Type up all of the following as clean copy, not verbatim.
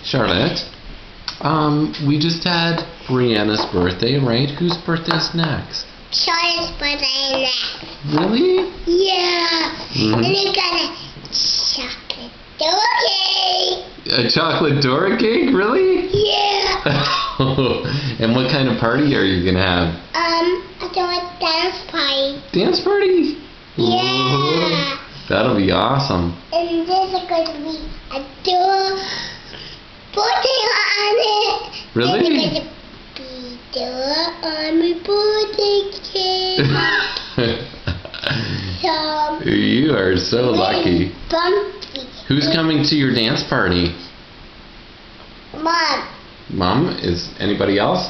Charlotte, we just had Brianna's birthday, right? Whose birthday's next? Charlotte's birthday next. Really? Yeah. Mm-hmm. And we got a chocolate door cake. A chocolate Dora cake? Really? Yeah. And what kind of party are you gonna have? I do a dance party. Dance party? Yeah. Whoa. That'll be awesome. And there's going to be a door birthday on it. Really? There's going to be door on my birthday cake. So You are so lucky. bumpy. Who's coming to your dance party? Mom Mom? Is anybody else?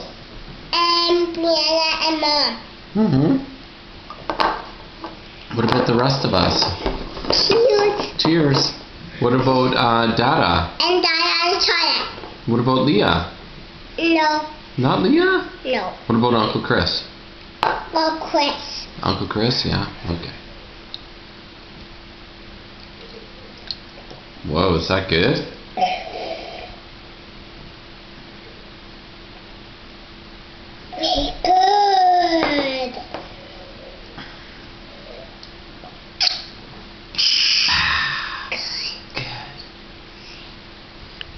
and Brianna and Mom. Mm-hmm. What about the rest of us? Cute. Cheers. What about Dada? And Dada and Charlotte. What about Leah? No. Not Leah? No. What about Uncle Chris? Well, Chris. Uncle Chris? Yeah. Okay. Whoa, is that good?